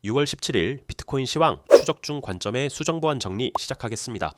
6월 17일 비트코인 시황 추적 중 관점의 수정보안 정리 시작하겠습니다.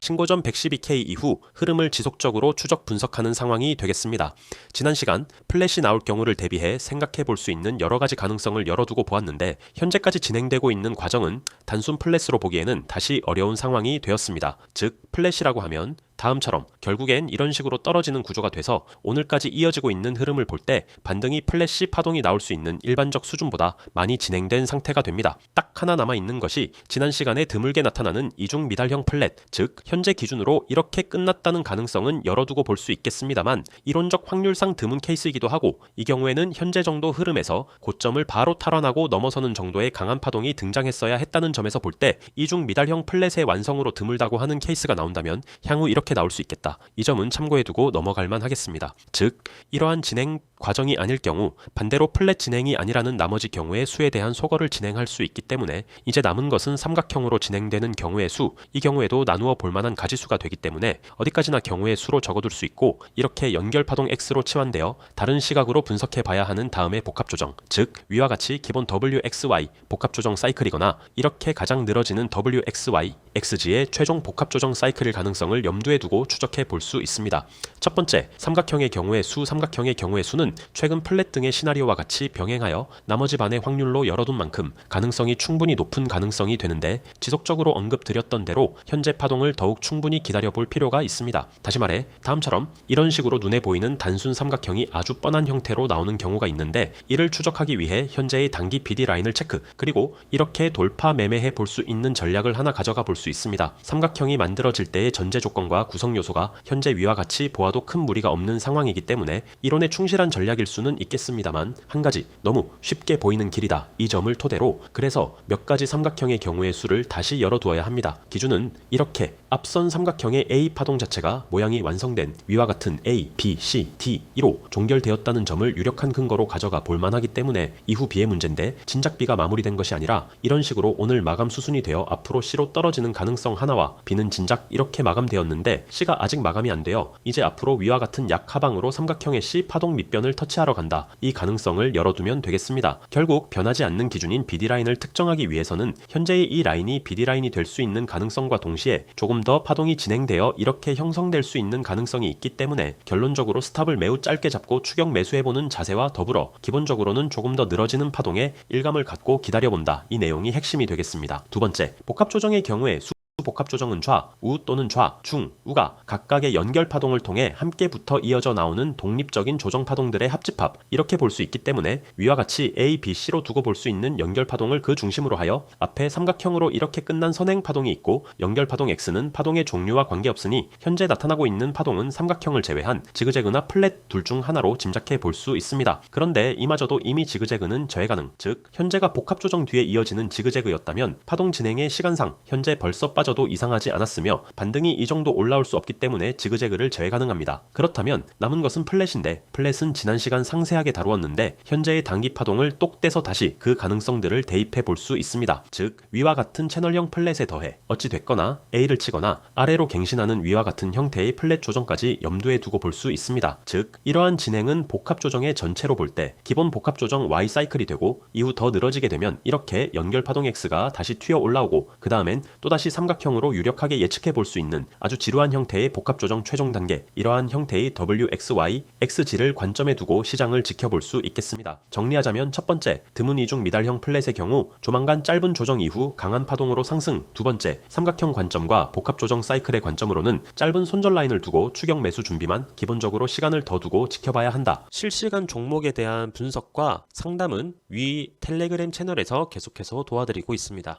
신고점 112K 이후 흐름을 지속적으로 추적 분석하는 상황이 되겠습니다. 지난 시간 플랫이 나올 경우를 대비해 생각해 볼 수 있는 여러 가지 가능성을 열어두고 보았는데 현재까지 진행되고 있는 과정은 단순 플랫으로 보기에는 다시 어려운 상황이 되었습니다. 즉 플랫이라고 하면 다음처럼 결국엔 이런 식으로 떨어지는 구조가 돼서 오늘까지 이어지고 있는 흐름을 볼 때 반등이 플랫시 파동이 나올 수 있는 일반적 수준보다 많이 진행된 상태가 됩니다. 딱 하나 남아있는 것이 지난 시간에 드물게 나타나는 이중 미달형 플랫, 즉 현재 기준으로 이렇게 끝났다는 가능성은 열어두고 볼 수 있겠습니다만 이론적 확률상 드문 케이스이기도 하고 이 경우에는 현재 정도 흐름에서 고점을 바로 탈환하고 넘어서는 정도의 강한 파동이 등장했어야 했다는 점에서 볼 때 이중 미달형 플랫의 완성으로 드물다고 하는 케이스가 나온다면 향후 이렇게 나올 수 있겠다. 이 점은 참고해두고 넘어갈만 하겠습니다. 즉 이러한 진행 과정이 아닐 경우 반대로 플랫 진행이 아니라는 나머지 경우의 수에 대한 소거를 진행할 수 있기 때문에 이제 남은 것은 삼각형으로 진행되는 경우의 수, 이 경우에도 나누어 볼만한 가지수가 되기 때문에 어디까지나 경우의 수로 적어둘 수 있고 이렇게 연결파동 X로 치환되어 다른 시각으로 분석해 봐야 하는 다음의 복합조정, 즉 위와 같이 기본 WXY 복합조정 사이클이거나 이렇게 가장 늘어지는 WXY XG의 최종 복합조정 사이클일 가능성을 염두에 두고 추적해 볼 수 있습니다. 첫 번째, 삼각형의 경우의 수, 삼각형의 경우의 수는 최근 플랫 등의 시나리오와 같이 병행하여 나머지 반의 확률로 열어둔 만큼 가능성이 충분히 높은 가능성이 되는데 지속적으로 언급드렸던 대로 현재 파동을 더욱 충분히 기다려볼 필요가 있습니다. 다시 말해 다음처럼 이런 식으로 눈에 보이는 단순 삼각형이 아주 뻔한 형태로 나오는 경우가 있는데 이를 추적하기 위해 현재의 단기 BD 라인을 체크, 그리고 이렇게 돌파 매매해 볼 수 있는 전략을 하나 가져가 볼 수 있습니다. 삼각형이 만들어질 때의 전제 조건과 구성 요소가 현재 위와 같이 보아도 큰 무리가 없는 상황이기 때문에 이론에 충실한 전략일 수는 있겠습니다만 한 가지 너무 쉽게 보이는 길이다, 이 점을 토대로 그래서 몇 가지 삼각형의 경우의 수를 다시 열어두어야 합니다. 기준은 이렇게 앞선 삼각형의 A 파동 자체가 모양이 완성된 위와 같은 A, B, C, D, 1로 종결되었다는 점을 유력한 근거로 가져가 볼만하기 때문에 이후 B의 문제인데 진작 B가 마무리된 것이 아니라 이런 식으로 오늘 마감 수순이 되어 앞으로 C로 떨어지는 가능성 하나와 B는 진작 이렇게 마감되었는데 C가 아직 마감이 안 되어 이제 앞으로 위와 같은 약하방으로 삼각형의 C 파동 밑변을 터치하러 간다, 이 가능성을 열어두면 되겠습니다. 결국 변하지 않는 기준인 BD라인을 특정하기 위해서는 현재의 이 라인이 BD라인이 될 수 있는 가능성과 동시에 조금 더 파동이 진행되어 이렇게 형성될 수 있는 가능성이 있기 때문에 결론적으로 스탑을 매우 짧게 잡고 추격 매수해보는 자세와 더불어 기본적으로는 조금 더 늘어지는 파동에 일감을 갖고 기다려본다, 이 내용이 핵심이 되겠습니다. 두 번째, 복합조정의 경우에 복합조정은 좌, 우 또는 좌, 중, 우가 각각의 연결파동을 통해 함께 붙어 이어져 나오는 독립적인 조정파동들의 합집합, 이렇게 볼 수 있기 때문에 위와 같이 A, B, C로 두고 볼 수 있는 연결파동을 그 중심으로 하여 앞에 삼각형으로 이렇게 끝난 선행파동이 있고 연결파동 X는 파동의 종류와 관계없으니 현재 나타나고 있는 파동은 삼각형을 제외한 지그재그나 플랫 둘 중 하나로 짐작해 볼 수 있습니다. 그런데 이마저도 이미 지그재그는 재가능, 즉 현재가 복합조정 뒤에 이어지는 지그재그였다면 파동 진행의 시간상 현재 벌써 빠져도 이상하지 않았으며 반등이 이 정도 올라올 수 없기 때문에 지그재그를 제외 가능합니다. 그렇다면 남은 것은 플랫인데 플랫은 지난 시간 상세하게 다루었는데 현재의 단기 파동을 똑 떼서 다시 그 가능성들을 대입해 볼 수 있습니다. 즉 위와 같은 채널형 플랫에 더해 어찌 됐거나 A를 치거나 아래로 갱신하는 위와 같은 형태의 플랫 조정까지 염두에 두고 볼 수 있습니다. 즉 이러한 진행은 복합조정의 전체로 볼 때 기본 복합조정 Y 사이클이 되고 이후 더 늘어지게 되면 이렇게 연결파동 X가 다시 튀어 올라오고 그 다음엔 또다시 삼각형으로 유력하게 예측해 볼 수 있는 아주 지루한 형태의 복합조정 최종 단계, 이러한 형태의 WXY, XG를 관점에 두고 시장을 지켜볼 수 있겠습니다. 정리하자면 첫 번째, 드문 이중 미달형 플랫의 경우 조만간 짧은 조정 이후 강한 파동으로 상승. 두 번째, 삼각형 관점과 복합조정 사이클의 관점으로는 짧은 손절 라인을 두고 추격 매수 준비만 기본적으로 시간을 더 두고 지켜봐야 한다. 실시간 종목에 대한 분석과 상담은 위 텔레그램 채널에서 계속해서 도와드리고 있습니다.